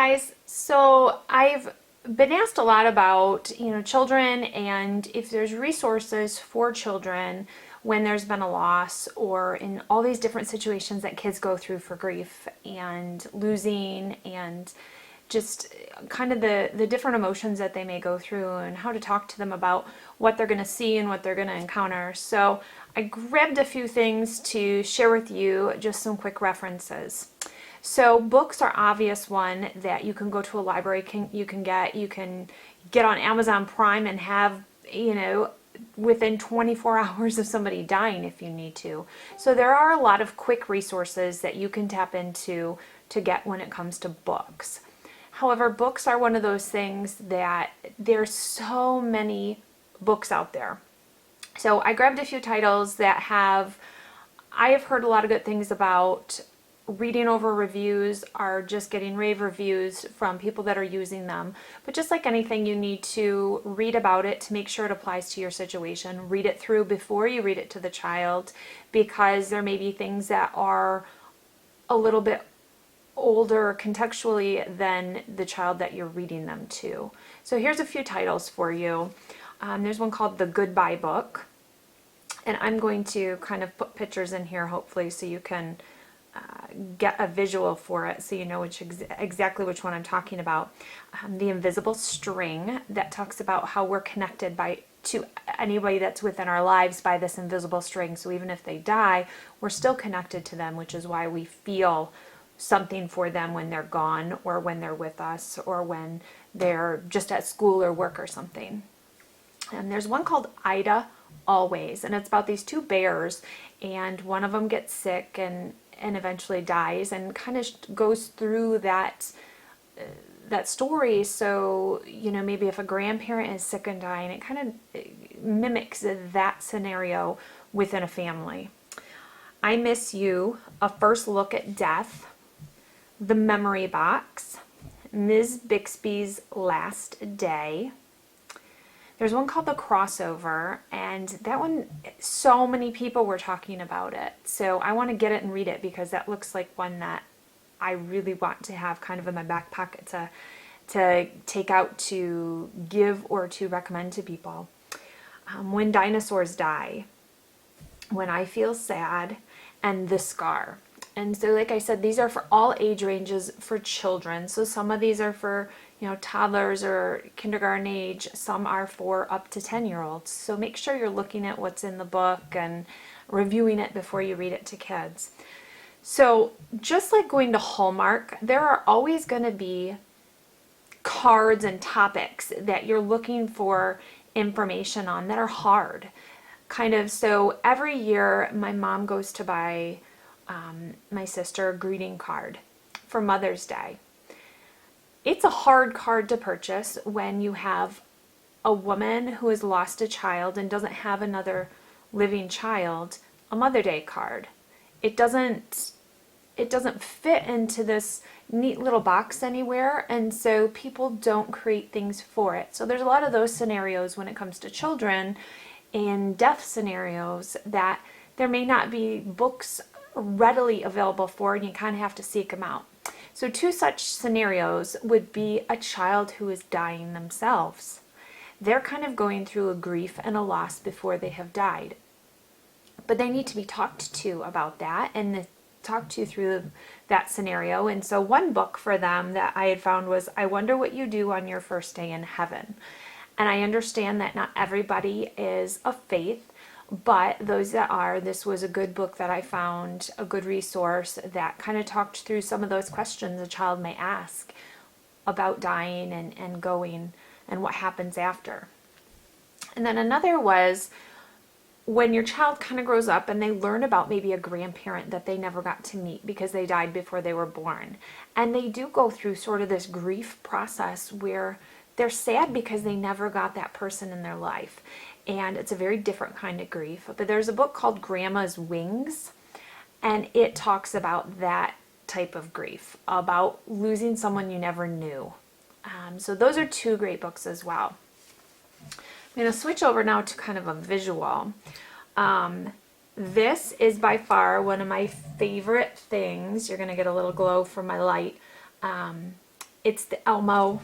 guys, so I've been asked a lot about, children and if there's resources for children when there's been a loss or in all these different situations that kids go through for grief and losing and just kind of the different emotions that they may go through and how to talk to them about what they're going to see and what they're going to encounter. So I grabbed a few things to share with you, just some quick references. So books are obvious one that you can go to a library, you can get on Amazon Prime and have, within 24 hours of somebody dying if you need to. So there are a lot of quick resources that you can tap into to get when it comes to books. However, books are one of those things that there's so many books out there. So I grabbed a few titles that I have heard a lot of good things about. Reading over reviews are just getting rave reviews from people that are using them. But just like anything, you need to read about it to make sure it applies to your situation. Read it through before you read it to the child, because there may be things that are a little bit older contextually than the child that you're reading them to. So here's a few titles for you. There's one called The Goodbye Book. And I'm going to kind of put pictures in here, hopefully, so you can get a visual for it, so you know exactly which one I'm talking about. The Invisible String, that talks about how we're connected to anybody that's within our lives by this invisible string. So even if they die, we're still connected to them, which is why we feel something for them when they're gone, or when they're with us, or when they're just at school or work or something. And there's one called Ida Always, and it's about these two bears, and one of them gets sick and eventually dies, and kind of goes through that story. So maybe if a grandparent is sick and dying, it kind of mimics that scenario within a family. I Miss You, A First Look at Death, The Memory Box, Ms. Bixby's Last Day. There's one called The Crossover, and that one, so many people were talking about it. So I want to get it and read it, because that looks like one that I really want to have kind of in my back pocket to take out to give or to recommend to people. When Dinosaurs Die, When I Feel Sad, and The Scar. And so, like I said, these are for all age ranges for children. So some of these are for, toddlers or kindergarten age. Some are for up to 10-year-olds. So make sure you're looking at what's in the book and reviewing it before you read it to kids. So just like going to Hallmark, there are always going to be cards and topics that you're looking for information on that are hard. So every year my mom goes to buy my sister a greeting card for Mother's Day. It's a hard card to purchase when you have a woman who has lost a child and doesn't have another living child, a Mother's Day card. It doesn't fit into this neat little box anywhere, and so people don't create things for it. So there's a lot of those scenarios when it comes to children and death scenarios that there may not be books readily available for, and you kind of have to seek them out. So two such scenarios would be a child who is dying themselves. They're kind of going through a grief and a loss before they have died, but they need to be talked to about that and talked to through that scenario. And so one book for them that I had found was I Wonder What You Do on Your First Day in Heaven. And I understand that not everybody is of faith, but those that are, this was a good book that I found, a good resource that kind of talked through some of those questions a child may ask about dying and going and what happens after. And then another was when your child kind of grows up and they learn about maybe a grandparent that they never got to meet because they died before they were born. And they do go through sort of this grief process where they're sad because they never got that person in their life. And it's a very different kind of grief. But there's a book called Grandma's Wings, and it talks about that type of grief, about losing someone you never knew. So those are two great books as well. I'm going to switch over now to kind of a visual. This is by far one of my favorite things. You're going to get a little glow from my light. It's the Elmo.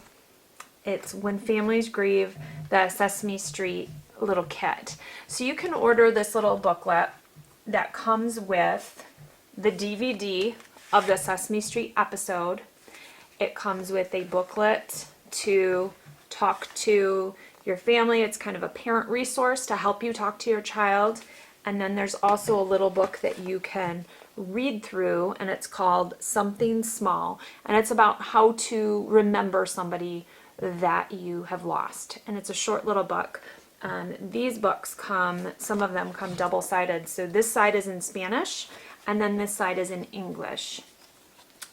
It's When Families Grieve, the Sesame Street little kit. So you can order this little booklet that comes with the DVD of the Sesame Street episode. It comes with a booklet to talk to your family. It's kind of a parent resource to help you talk to your child. And then there's also a little book that you can read through, and it's called Something Small. And it's about how to remember somebody that you have lost. And it's a short little book. These books some of them come double-sided. So this side is in Spanish, and then this side is in English.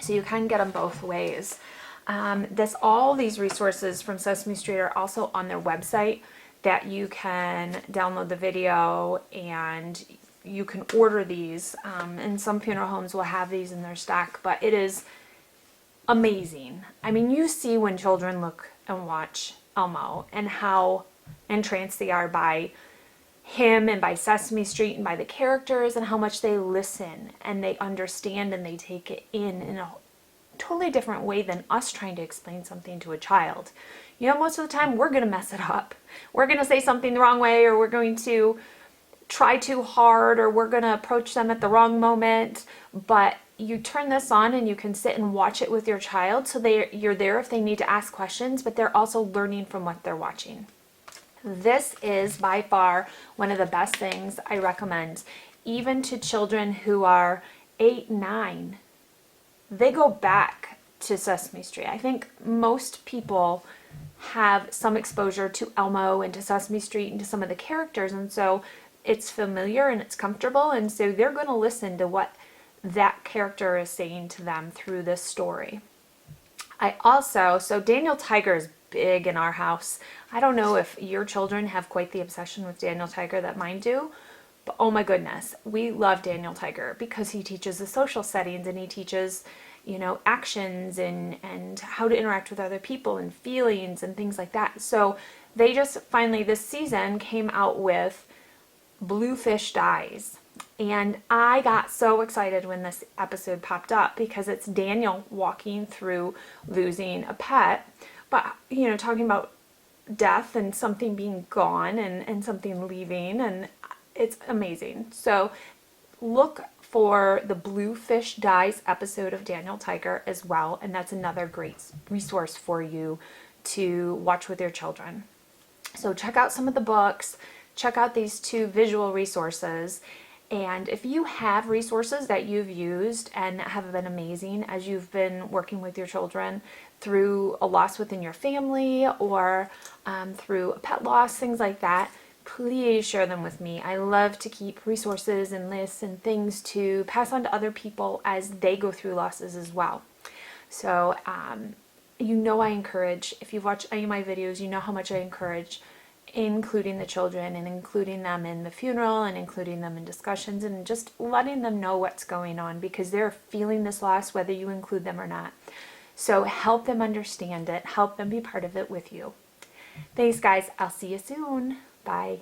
So you can get them both ways. All these resources from Sesame Street are also on their website, that you can download the video and you can order these. And some funeral homes will have these in their stock, but it is amazing. I mean, you see when children look and watch Elmo and how entranced they are by him and by Sesame Street and by the characters, and how much they listen and they understand and they take it in a totally different way than us trying to explain something to a child. You know, most of the time we're going to mess it up. We're going to say something the wrong way, or we're going to try too hard, or we're going to approach them at the wrong moment. But you turn this on and you can sit and watch it with your child, so you're there if they need to ask questions, but they're also learning from what they're watching. This is by far one of the best things I recommend, even to children who are 8, 9. They go back to Sesame Street. I think most people have some exposure to Elmo and to Sesame Street and to some of the characters, and so it's familiar and it's comfortable, and so they're going to listen to what that character is saying to them through this story. So Daniel Tiger is big in our house. I don't know if your children have quite the obsession with Daniel Tiger that mine do, but oh my goodness, we love Daniel Tiger because he teaches the social settings, and he teaches, actions and how to interact with other people and feelings and things like that. So they just finally this season came out with Bluefish Dies. And I got so excited when this episode popped up, because it's Daniel walking through losing a pet, but, talking about death and something being gone and something leaving, and it's amazing. So look for the Bluefish Dies episode of Daniel Tiger as well, and that's another great resource for you to watch with your children. So check out some of the books, check out these 2 visual resources, and if you have resources that you've used and have been amazing as you've been working with your children through a loss within your family, or through a pet loss, things like that, please share them with me. I love to keep resources and lists and things to pass on to other people as they go through losses as well. So, I encourage, if you've watched any of my videos, you know how much I encourage including the children and including them in the funeral and including them in discussions and just letting them know what's going on, because they're feeling this loss whether you include them or not. So help them understand it, help them be part of it with you. Thanks guys, I'll see you soon. Bye.